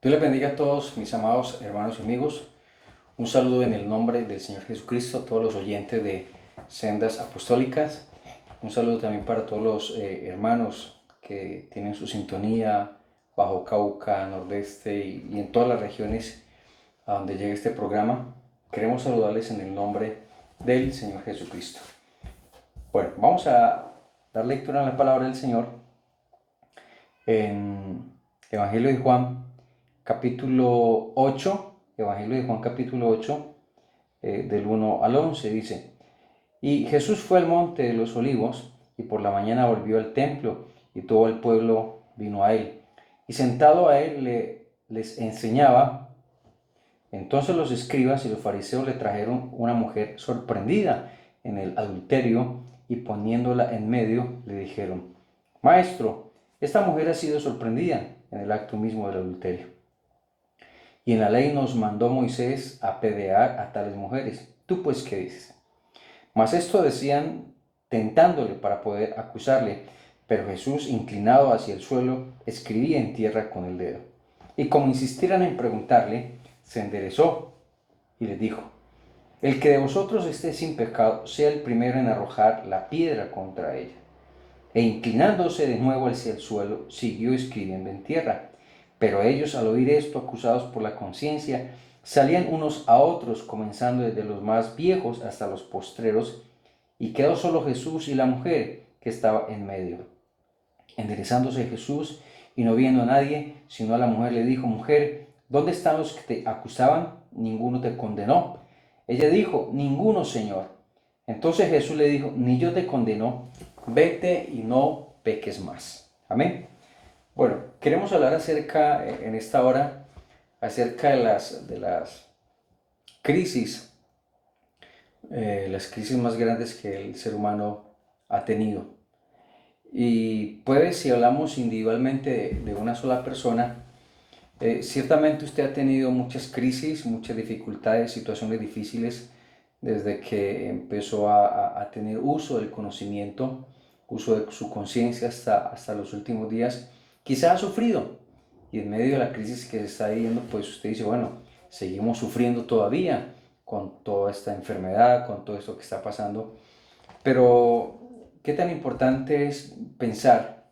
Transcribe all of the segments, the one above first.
Dios les bendiga a todos mis amados hermanos y amigos. Un saludo en el nombre del Señor Jesucristo a todos los oyentes de Sendas Apostólicas. Un saludo también para todos los hermanos que tienen su sintonía bajo Cauca, Nordeste y en todas las regiones a donde llegue este programa. Queremos saludarles en el nombre del Señor Jesucristo. Bueno, vamos a dar lectura a la palabra del Señor en Evangelio de Juan, capítulo 8, Evangelio de Juan capítulo 8, del 1 al 11, dice: Y Jesús fue al monte de los olivos, y por la mañana volvió al templo, y todo el pueblo vino a él. Y sentado a él les enseñaba. Entonces los escribas y los fariseos le trajeron una mujer sorprendida en el adulterio, y poniéndola en medio, le dijeron: Maestro, esta mujer ha sido sorprendida en el acto mismo del adulterio. Y en la ley nos mandó Moisés apedrear a tales mujeres. ¿Tú pues qué dices? Mas esto decían tentándole para poder acusarle. Pero Jesús, inclinado hacia el suelo, escribía en tierra con el dedo. Y como insistieran en preguntarle, se enderezó y les dijo: El que de vosotros esté sin pecado, sea el primero en arrojar la piedra contra ella. E inclinándose de nuevo hacia el suelo, siguió escribiendo en tierra. Pero ellos, al oír esto, acusados por la conciencia, salían unos a otros, comenzando desde los más viejos hasta los postreros, y quedó solo Jesús y la mujer que estaba en medio. Enderezándose Jesús y no viendo a nadie, sino a la mujer, le dijo: Mujer, ¿dónde están los que te acusaban? ¿Ninguno te condenó? Ella dijo: Ninguno, Señor. Entonces Jesús le dijo: Ni yo te condeno, vete y no peques más. Amén. Bueno, queremos hablar acerca, en esta hora, acerca de las crisis, las crisis más grandes que el ser humano ha tenido. Y puede, si hablamos individualmente de una sola persona, ciertamente usted ha tenido muchas crisis, muchas dificultades, situaciones difíciles desde que empezó a tener uso del conocimiento, uso de su conciencia hasta los últimos días. Quizá ha sufrido, y en medio de la crisis que se está viviendo, pues usted dice: bueno, seguimos sufriendo todavía con toda esta enfermedad, con todo esto que está pasando. Pero qué tan importante es pensar,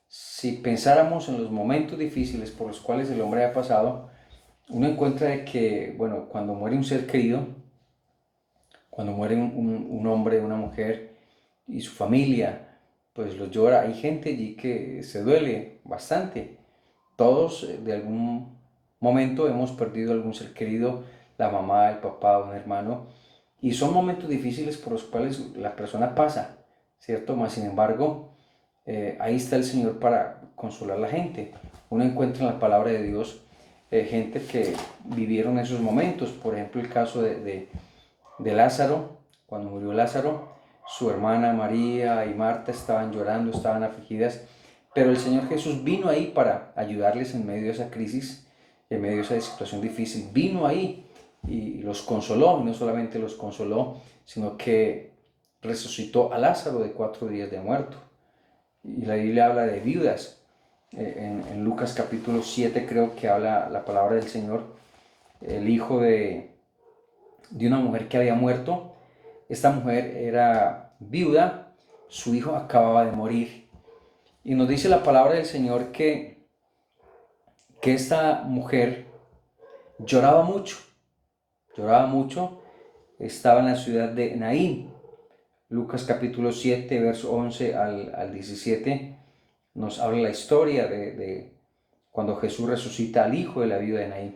si pensáramos en los momentos difíciles por los cuales el hombre ha pasado, uno encuentra de que, bueno, cuando muere un ser querido, cuando muere un hombre, una mujer y su familia, pues lo llora. Hay gente allí que se duele bastante. Todos de algún momento hemos perdido algún ser querido, la mamá, el papá, un hermano, y son momentos difíciles por los cuales la persona pasa, ¿cierto? Mas sin embargo, ahí está el Señor para consolar a la gente. Uno encuentra en la palabra de Dios gente que vivieron esos momentos. Por ejemplo, el caso de Lázaro. Cuando murió Lázaro, su hermana María y Marta estaban llorando, estaban afligidas, pero el Señor Jesús vino ahí para ayudarles en medio de esa crisis, en medio de esa situación difícil. Vino ahí y los consoló, y no solamente los consoló, sino que resucitó a Lázaro de 4 días de muerto. Y la Biblia habla de viudas. En Lucas capítulo 7 creo que habla la palabra del Señor, el hijo de una mujer que había muerto. Esta mujer era viuda, su hijo acababa de morir. Y nos dice la palabra del Señor que esta mujer lloraba mucho, estaba en la ciudad de Naín. Lucas capítulo 7, verso 11 al 17, nos habla la historia de cuando Jesús resucita al hijo de la viuda de Naín.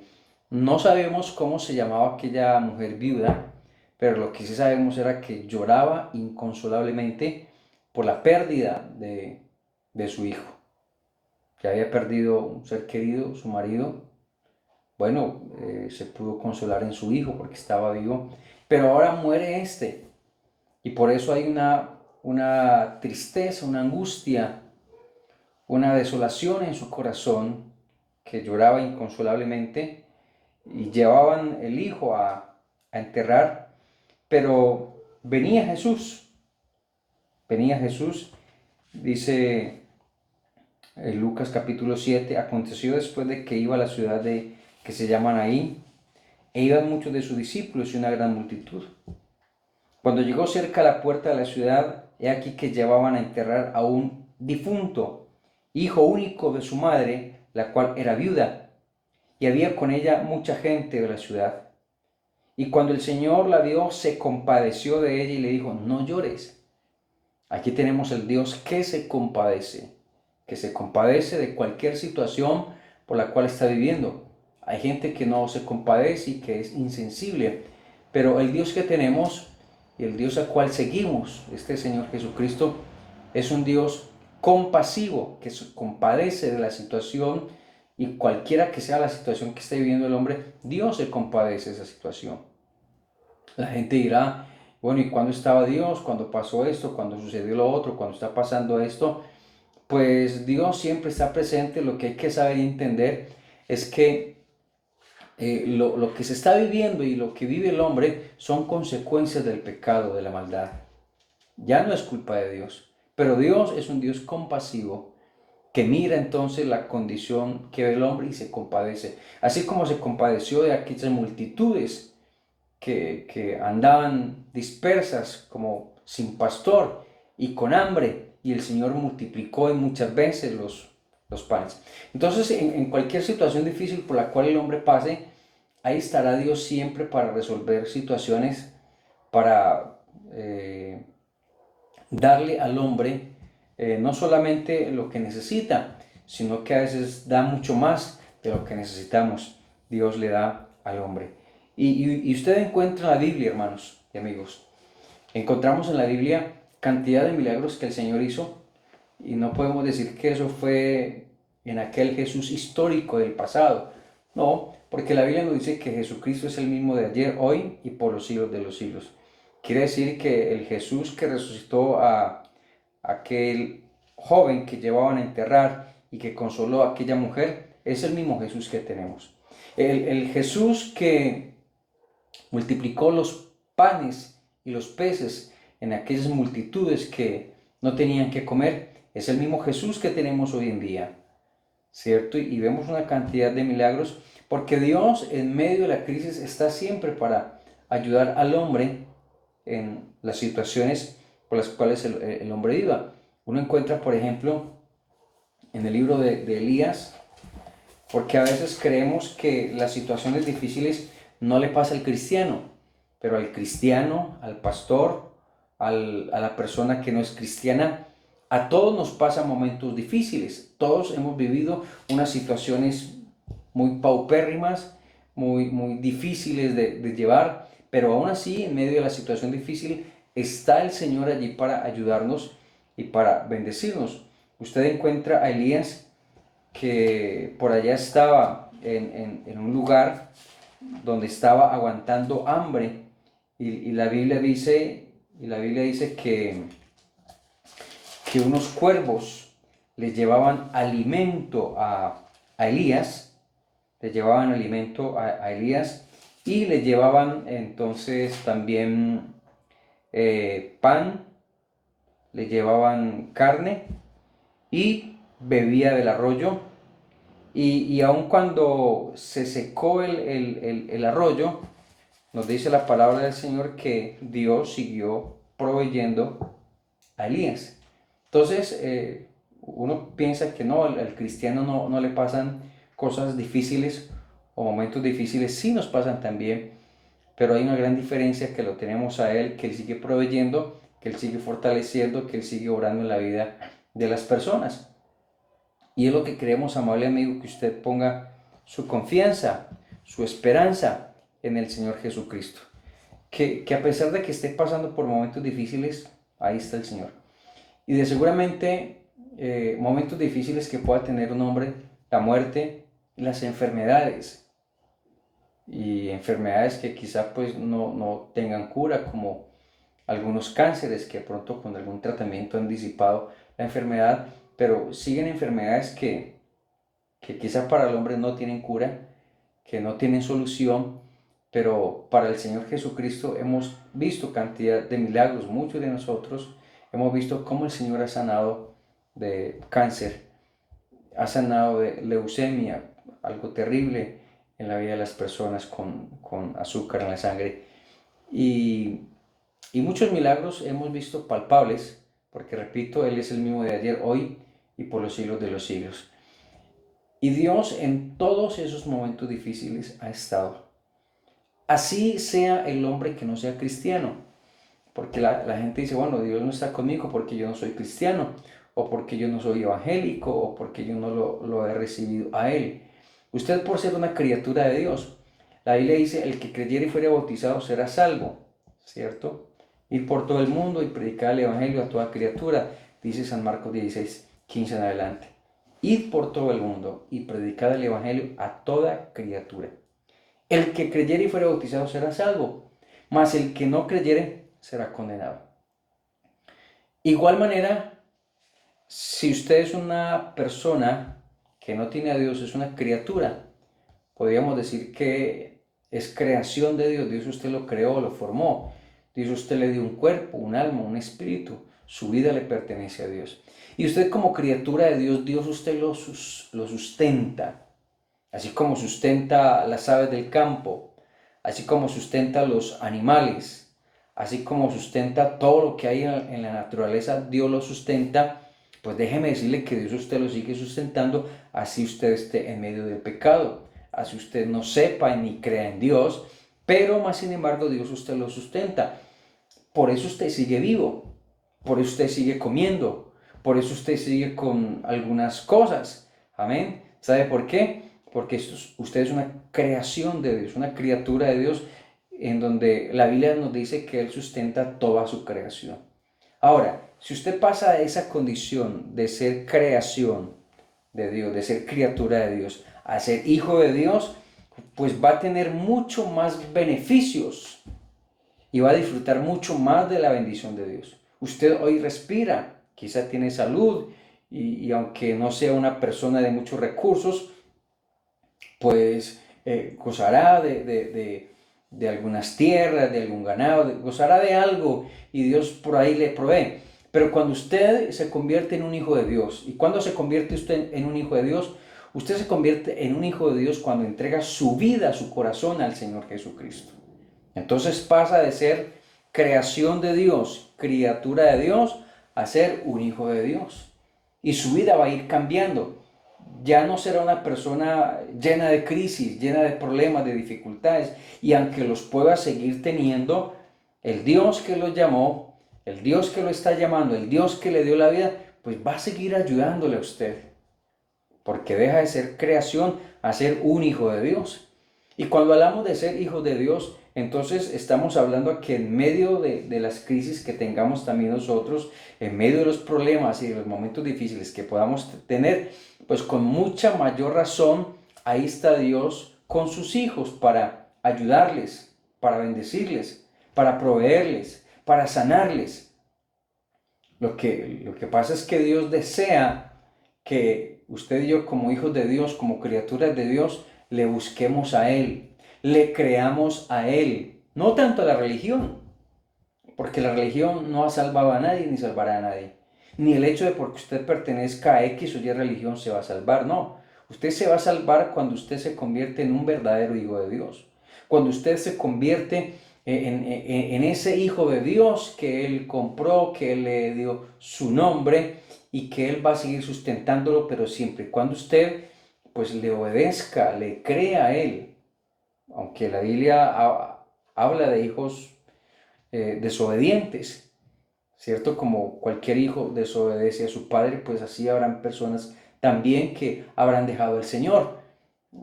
No sabemos cómo se llamaba aquella mujer viuda, pero lo que sí sabemos era que lloraba inconsolablemente por la pérdida de su hijo, que había perdido un ser querido, su marido. Bueno, se pudo consolar en su hijo porque estaba vivo, pero ahora muere este. Y por eso hay una tristeza, una angustia, una desolación en su corazón, que lloraba inconsolablemente, y llevaban el hijo a enterrar. Pero venía Jesús, dice Lucas capítulo 7, aconteció después de que iba a la ciudad que se llama Naín, e iban muchos de sus discípulos y una gran multitud. Cuando llegó cerca a la puerta de la ciudad, he aquí que llevaban a enterrar a un difunto, hijo único de su madre, la cual era viuda, y había con ella mucha gente de la ciudad. Y cuando el Señor la vio, se compadeció de ella y le dijo: no llores. Aquí tenemos el Dios que se compadece de cualquier situación por la cual está viviendo. Hay gente que no se compadece y que es insensible, pero el Dios que tenemos y el Dios al cual seguimos, este Señor Jesucristo, es un Dios compasivo, que se compadece de la situación, y cualquiera que sea la situación que esté viviendo el hombre, Dios se compadece de esa situación. La gente dirá: bueno, ¿y cuándo estaba Dios? ¿Cuándo pasó esto? ¿Cuándo sucedió lo otro? ¿Cuándo está pasando esto? Pues Dios siempre está presente. Lo que hay que saber y entender es que lo que se está viviendo y lo que vive el hombre son consecuencias del pecado, de la maldad. Ya no es culpa de Dios, pero Dios es un Dios compasivo que mira entonces la condición que ve el hombre y se compadece. Así como se compadeció de aquellas multitudes que andaban dispersas como sin pastor y con hambre, y el Señor multiplicó muchas veces los panes. Entonces, en cualquier situación difícil por la cual el hombre pase, ahí estará Dios siempre para resolver situaciones, para darle al hombre no solamente lo que necesita, sino que a veces da mucho más de lo que necesitamos. Dios le da al hombre. Y usted encuentra en la Biblia, hermanos y amigos, encontramos en la Biblia cantidad de milagros que el Señor hizo, y no podemos decir que eso fue en aquel Jesús histórico del pasado. No, porque la Biblia nos dice que Jesucristo es el mismo de ayer, hoy y por los siglos de los siglos. Quiere decir que el Jesús que resucitó a aquel joven que llevaban a enterrar y que consoló a aquella mujer es el mismo Jesús que tenemos. El Jesús que multiplicó los panes y los peces en aquellas multitudes que no tenían que comer es el mismo Jesús que tenemos hoy en día, ¿cierto? Y vemos una cantidad de milagros porque Dios en medio de la crisis está siempre para ayudar al hombre en las situaciones por las cuales el hombre viva. Uno encuentra, por ejemplo, en el libro de Elías, porque a veces creemos que las situaciones difíciles no le pasa al cristiano, pero al cristiano, al pastor, a la persona que no es cristiana, a todos nos pasan momentos difíciles. Todos hemos vivido unas situaciones muy paupérrimas, muy difíciles de llevar, pero aún así, en medio de la situación difícil, está el Señor allí para ayudarnos y para bendecirnos. Usted encuentra a Elías que por allá estaba en un lugar donde estaba aguantando hambre, y la Biblia dice, que unos cuervos le llevaban alimento a Elías, y le llevaban entonces también pan, le llevaban carne y bebía del arroyo. Y aun cuando se secó el arroyo, nos dice la palabra del Señor que Dios siguió proveyendo a Elías. Entonces, uno piensa que no, al cristiano no le pasan cosas difíciles o momentos difíciles. Sí nos pasan también, pero hay una gran diferencia, que lo tenemos a Él, que Él sigue proveyendo, que Él sigue fortaleciendo, que Él sigue obrando en la vida de las personas. Y es lo que queremos, amable amigo, que usted ponga su confianza, su esperanza en el Señor Jesucristo. Que a pesar de que esté pasando por momentos difíciles, ahí está el Señor. Y de seguramente momentos difíciles que pueda tener un hombre, la muerte, las enfermedades. Y enfermedades que quizá pues no tengan cura, como algunos cánceres que pronto con algún tratamiento han disipado la enfermedad, pero siguen enfermedades que quizá para el hombre no tienen cura, que no tienen solución, pero para el Señor Jesucristo hemos visto cantidad de milagros. Muchos de nosotros hemos visto cómo el Señor ha sanado de cáncer, ha sanado de leucemia, algo terrible en la vida de las personas con azúcar en la sangre. Y, y muchos milagros hemos visto palpables, porque repito, Él es el mismo de ayer, hoy y por los siglos de los siglos. Y Dios en todos esos momentos difíciles ha estado. Así sea el hombre que no sea cristiano, porque la gente dice, bueno, Dios no está conmigo porque yo no soy cristiano, o porque yo no soy evangélico, o porque yo no lo he recibido a Él. Usted por ser una criatura de Dios, la Biblia dice, el que creyere y fuere bautizado será salvo, ¿cierto? Ir por todo el mundo y predicar el evangelio a toda criatura, dice San Marcos 16, 15 en adelante. Id por todo el mundo y predicad el evangelio a toda criatura. El que creyere y fuere bautizado será salvo, mas el que no creyere será condenado. Igual manera, si usted es una persona que no tiene a Dios, es una criatura, podríamos decir que es creación de Dios. Dios usted lo creó, lo formó. Dios usted le dio un cuerpo, un alma, un espíritu. Su vida le pertenece a Dios. Y usted como criatura de Dios, Dios usted lo sustenta. Así como sustenta las aves del campo, así como sustenta los animales, así como sustenta todo lo que hay en la naturaleza, Dios lo sustenta. Pues déjeme decirle que Dios usted lo sigue sustentando, así usted esté en medio del pecado, así usted no sepa ni crea en Dios, pero más sin embargo Dios usted lo sustenta. Por eso usted sigue vivo, por eso usted sigue comiendo, por eso usted sigue con algunas cosas. Amén. ¿Sabe por qué? Porque usted es una creación de Dios, una criatura de Dios, en donde la Biblia nos dice que Él sustenta toda su creación. Ahora, si usted pasa de esa condición de ser creación de Dios, de ser criatura de Dios, a ser hijo de Dios, pues va a tener mucho más beneficios y va a disfrutar mucho más de la bendición de Dios. Usted hoy respira, quizá tiene salud y aunque no sea una persona de muchos recursos, pues gozará de algunas tierras, de algún ganado, gozará de algo y Dios por ahí le provee. Pero cuando usted se convierte en un hijo de Dios, ¿y cuando se convierte usted en un hijo de Dios? Usted se convierte en un hijo de Dios cuando entrega su vida, su corazón al Señor Jesucristo. Entonces pasa de ser creación de Dios, criatura de Dios, a ser un hijo de Dios. Y su vida va a ir cambiando. Ya no será una persona llena de crisis, llena de problemas, de dificultades. Y aunque los pueda seguir teniendo, el Dios que lo llamó, el Dios que lo está llamando, el Dios que le dio la vida, pues va a seguir ayudándole a usted. Porque deja de ser creación a ser un hijo de Dios. Y cuando hablamos de ser hijos de Dios, entonces estamos hablando que en medio de las crisis que tengamos también nosotros, en medio de los problemas y de los momentos difíciles que podamos tener, pues con mucha mayor razón, ahí está Dios con sus hijos para ayudarles, para bendecirles, para proveerles, para sanarles. Lo que pasa es que Dios desea que usted y yo como hijos de Dios, como criaturas de Dios, le busquemos a Él, le creamos a Él, no tanto a la religión, porque la religión no ha salvado a nadie ni salvará a nadie, ni el hecho de porque usted pertenezca a X o Y religión se va a salvar, no. Usted se va a salvar cuando usted se convierte en un verdadero hijo de Dios, cuando usted se convierte en ese hijo de Dios que Él compró, que Él le dio su nombre y que Él va a seguir sustentándolo, pero siempre y cuando usted pues le obedezca, le crea a Él. Aunque la Biblia habla de hijos desobedientes, ¿cierto? Como cualquier hijo desobedece a su padre, pues así habrán personas también que habrán dejado al Señor.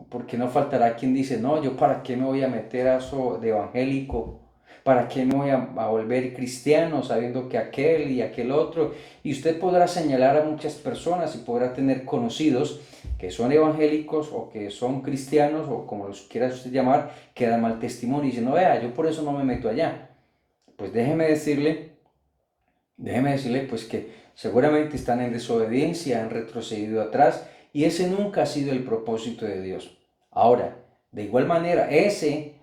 Porque no faltará quien dice, no, yo para qué me voy a meter a eso de evangélico, para qué me voy a volver cristiano sabiendo que aquel y aquel otro. Y usted podrá señalar a muchas personas y podrá tener conocidos que son evangélicos o que son cristianos o como los quiera usted llamar, que dan mal testimonio y dice, no vea, yo por eso no me meto allá. Pues déjeme decirle pues que seguramente están en desobediencia, han retrocedido atrás y ese nunca ha sido el propósito de Dios. Ahora, de igual manera, ese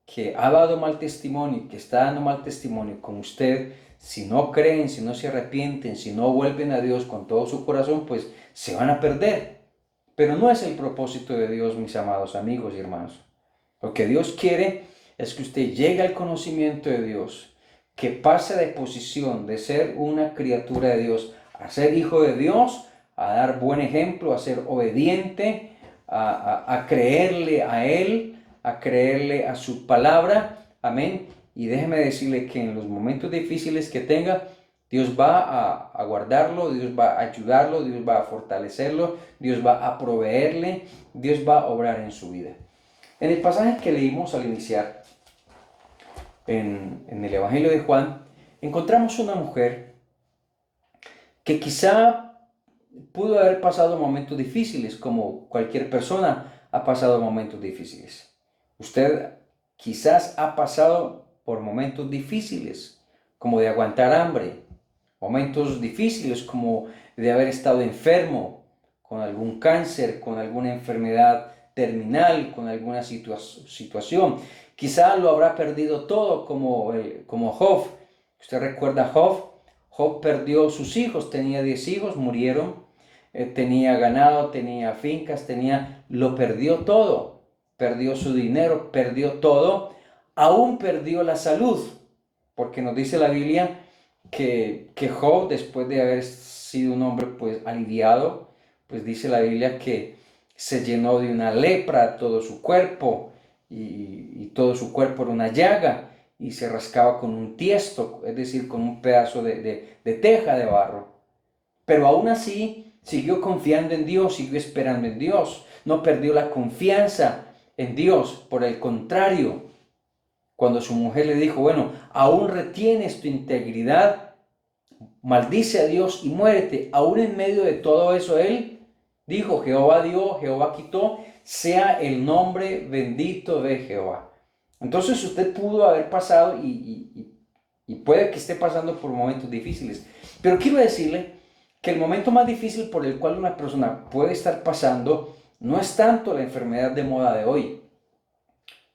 que ha dado mal testimonio, que está dando mal testimonio con usted, si no creen, si no se arrepienten, si no vuelven a Dios con todo su corazón, pues se van a perder. Pero no es el propósito de Dios, mis amados amigos y hermanos. Lo que Dios quiere es que usted llegue al conocimiento de Dios, que pase de posición de ser una criatura de Dios a ser hijo de Dios, a dar buen ejemplo, a ser obediente, a creerle a Él, a creerle a su palabra. Amén. Y déjeme decirle que en los momentos difíciles que tenga, Dios va a guardarlo, Dios va a ayudarlo, Dios va a fortalecerlo, Dios va a proveerle, Dios va a obrar en su vida. En el pasaje que leímos al iniciar, en el Evangelio de Juan, encontramos una mujer que quizá pudo haber pasado momentos difíciles, como cualquier persona ha pasado momentos difíciles. Usted quizás ha pasado por momentos difíciles, como de aguantar hambre, momentos difíciles como de haber estado enfermo, con algún cáncer, con alguna enfermedad terminal, con alguna situación. Quizá lo habrá perdido todo como Job. Usted recuerda a Job. Job perdió sus hijos, tenía 10 hijos, murieron. Tenía ganado, tenía fincas, lo perdió todo. Perdió su dinero, perdió todo. Aún perdió la salud, porque nos dice la Biblia que Job, después de haber sido un hombre pues aliviado, pues dice la Biblia que se llenó de una lepra todo su cuerpo, y todo su cuerpo era una llaga, y se rascaba con un tiesto, es decir, con un pedazo de teja de barro. Pero aún así siguió confiando en Dios, siguió esperando en Dios, no perdió la confianza en Dios. Por el contrario, cuando su mujer le dijo, bueno, aún retienes tu integridad, maldice a Dios y muérete. Aún en medio de todo eso, él dijo, Jehová dio, Jehová quitó, sea el nombre bendito de Jehová. Entonces usted pudo haber pasado y puede que esté pasando por momentos difíciles. Pero quiero decirle que el momento más difícil por el cual una persona puede estar pasando no es tanto la enfermedad de moda de hoy.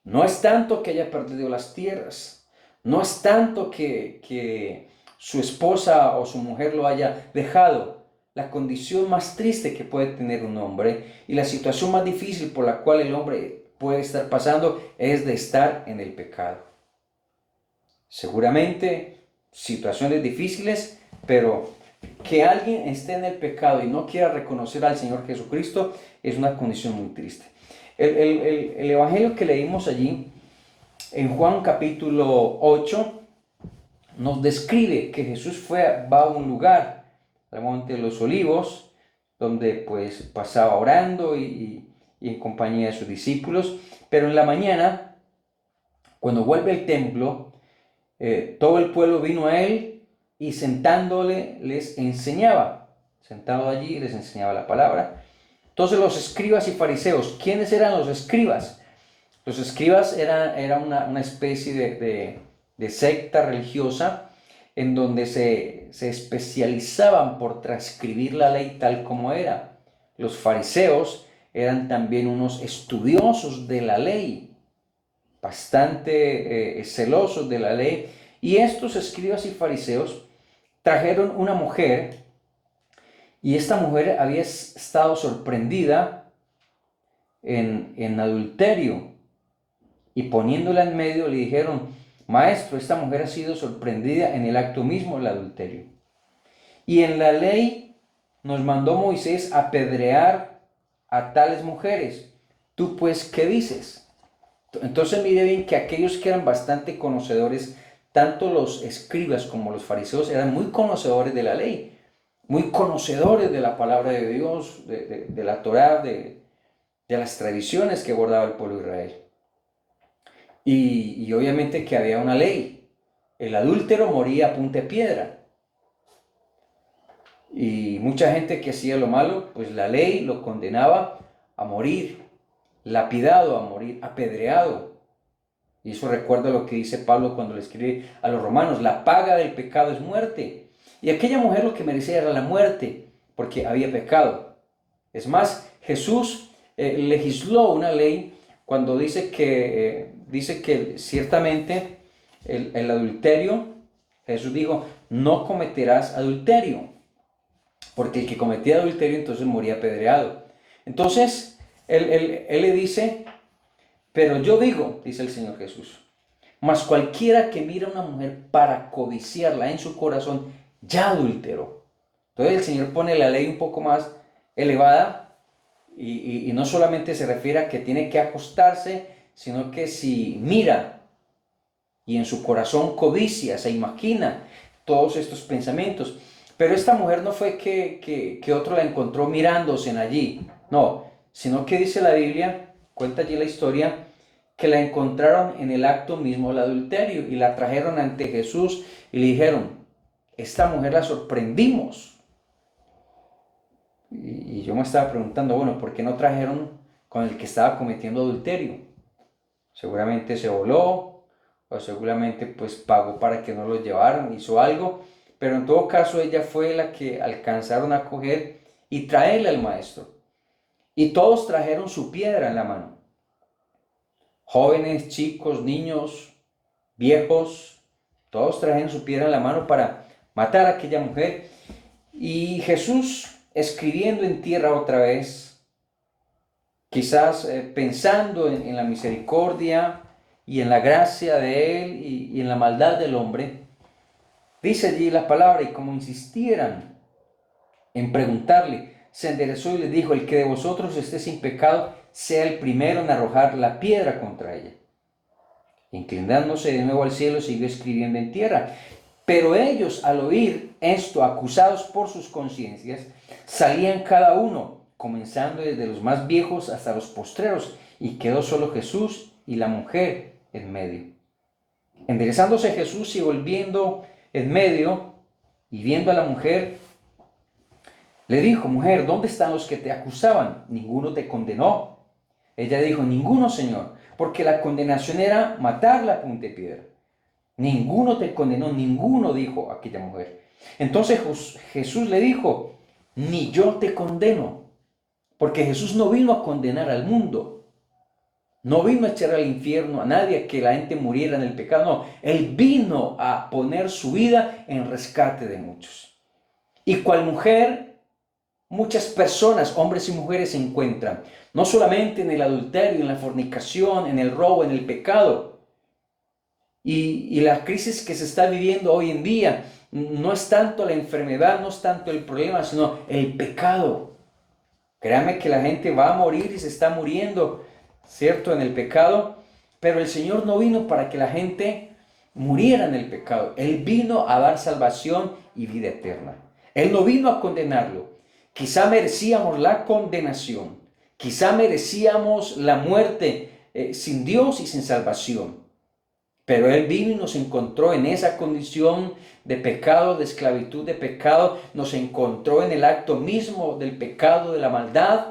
No es tanto que haya perdido las tierras, no es tanto que su esposa o su mujer lo haya dejado. La condición más triste que puede tener un hombre y la situación más difícil por la cual el hombre puede estar pasando es de estar en el pecado. Seguramente situaciones difíciles, pero que alguien esté en el pecado y no quiera reconocer al Señor Jesucristo es una condición muy triste. El evangelio que leímos allí en Juan capítulo 8 nos describe que Jesús va a un lugar, al Monte de los Olivos, donde pues pasaba orando y en compañía de sus discípulos. Pero en la mañana, cuando vuelve al templo, todo el pueblo vino a él y sentándole les enseñaba. Sentado allí les enseñaba la palabra. Entonces los escribas y fariseos, ¿quiénes eran los escribas? Los escribas era una especie de secta religiosa en donde se especializaban por transcribir la ley tal como era. Los fariseos eran también unos estudiosos de la ley, bastante celosos de la ley. Y estos escribas y fariseos trajeron una mujer, y esta mujer había estado sorprendida en adulterio. Y poniéndola en medio le dijeron, maestro, esta mujer ha sido sorprendida en el acto mismo del adulterio. Y en la ley nos mandó Moisés apedrear a tales mujeres. ¿Tú pues qué dices? Entonces mire bien que aquellos que eran bastante conocedores, tanto los escribas como los fariseos, eran muy conocedores de la ley, muy conocedores de la palabra de Dios, de la Torá, de las tradiciones que guardaba el pueblo de Israel. Y obviamente que había una ley. El adúltero moría a punta de piedra. Y mucha gente que hacía lo malo, pues la ley lo condenaba a morir, lapidado, a morir apedreado. Y eso recuerda lo que dice Pablo cuando le escribe a los romanos, la paga del pecado es muerte. Y aquella mujer lo que merecía era la muerte, porque había pecado. Es más, Jesús legisló una ley cuando dice que ciertamente el adulterio, Jesús dijo, no cometerás adulterio, porque el que cometía adulterio entonces moría apedreado. Entonces, él le dice, pero yo digo, dice el Señor Jesús, mas cualquiera que mira a una mujer para codiciarla en su corazón, ya adulteró. Entonces el Señor pone la ley un poco más elevada y no solamente se refiere a que tiene que acostarse, sino que si mira y en su corazón codicia, se imagina todos estos pensamientos. Pero esta mujer no fue que otro la encontró mirándose en allí, no, sino que dice la Biblia, cuenta allí la historia, que la encontraron en el acto mismo del adulterio y la trajeron ante Jesús y le dijeron, esta mujer la sorprendimos. Y yo me estaba preguntando, bueno, ¿por qué no trajeron con el que estaba cometiendo adulterio? Seguramente se voló o seguramente pues pagó para que no lo llevaran, hizo algo, pero en todo caso ella fue la que alcanzaron a coger y traerle al maestro. Y todos trajeron su piedra en la mano. Jóvenes, chicos, niños, viejos, todos trajeron su piedra en la mano para matar a aquella mujer. Y Jesús, escribiendo en tierra otra vez, quizás pensando en la misericordia y en la gracia de Él y en la maldad del hombre, dice allí la palabra, y como insistieran en preguntarle, se enderezó y le dijo, el que de vosotros esté sin pecado, sea el primero en arrojar la piedra contra ella. Inclinándose de nuevo al cielo, siguió escribiendo en tierra. Pero ellos, al oír esto, acusados por sus conciencias, salían cada uno, comenzando desde los más viejos hasta los postreros, y quedó solo Jesús y la mujer en medio. Enderezándose Jesús y volviendo en medio, y viendo a la mujer, le dijo, mujer, ¿dónde están los que te acusaban? ¿Ninguno te condenó? Ella dijo, ninguno, Señor, porque la condenación era matarla a punta de piedra. Ninguno te condenó, ninguno, dijo aquella mujer. Entonces Jesús le dijo, ni yo te condeno, porque Jesús no vino a condenar al mundo, no vino a echar al infierno a nadie, a que la gente muriera en el pecado, no, Él vino a poner su vida en rescate de muchos. Y cual mujer, muchas personas, hombres y mujeres, se encuentran, no solamente en el adulterio, en la fornicación, en el robo, en el pecado. Y la crisis que se está viviendo hoy en día no es tanto la enfermedad, no es tanto el problema, sino el pecado. Créame que la gente va a morir y se está muriendo, ¿cierto?, en el pecado, pero el Señor no vino para que la gente muriera en el pecado. Él vino a dar salvación y vida eterna. Él no vino a condenarlo. Quizá merecíamos la condenación, quizá merecíamos la muerte sin Dios y sin salvación. Pero Él vino y nos encontró en esa condición de pecado, de esclavitud, de pecado. Nos encontró en el acto mismo del pecado, de la maldad.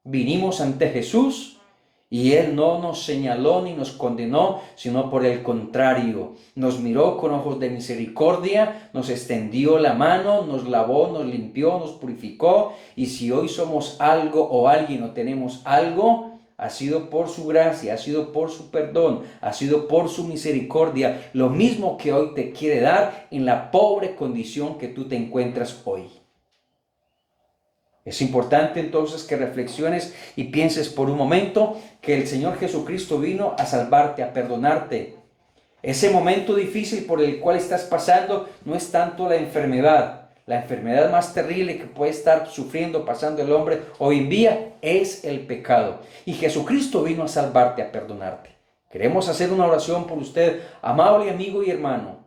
Vinimos ante Jesús y Él no nos señaló ni nos condenó, sino por el contrario. Nos miró con ojos de misericordia, nos extendió la mano, nos lavó, nos limpió, nos purificó. Y si hoy somos algo o alguien o tenemos algo, ha sido por su gracia, ha sido por su perdón, ha sido por su misericordia, lo mismo que hoy te quiere dar en la pobre condición que tú te encuentras hoy. Es importante entonces que reflexiones y pienses por un momento que el Señor Jesucristo vino a salvarte, a perdonarte. Ese momento difícil por el cual estás pasando no es tanto la enfermedad más terrible que puede estar sufriendo, pasando el hombre hoy en día, es el pecado. Y Jesucristo vino a salvarte, a perdonarte. Queremos hacer una oración por usted, amable amigo y hermano.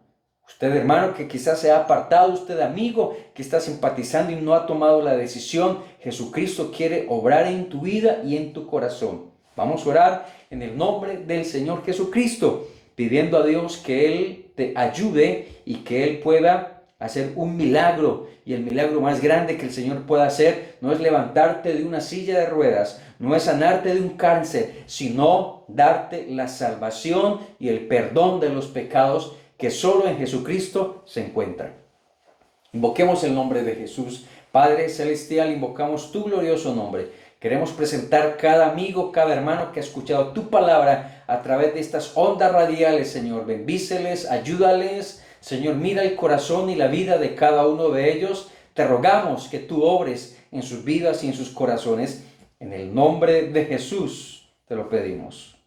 Usted, hermano, que quizás se ha apartado, usted, amigo, que está simpatizando y no ha tomado la decisión. Jesucristo quiere obrar en tu vida y en tu corazón. Vamos a orar en el nombre del Señor Jesucristo, pidiendo a Dios que Él te ayude y que Él pueda hacer un milagro. Y el milagro más grande que el Señor pueda hacer no es levantarte de una silla de ruedas, no es sanarte de un cáncer, sino darte la salvación y el perdón de los pecados que solo en Jesucristo se encuentran. Invoquemos el nombre de Jesús. Padre Celestial, invocamos tu glorioso nombre. Queremos presentar cada amigo, cada hermano que ha escuchado tu palabra a través de estas ondas radiales, Señor. Bendíceles, ayúdales. Señor, mira el corazón y la vida de cada uno de ellos. Te rogamos que tú obres en sus vidas y en sus corazones En el nombre de Jesús te lo pedimos.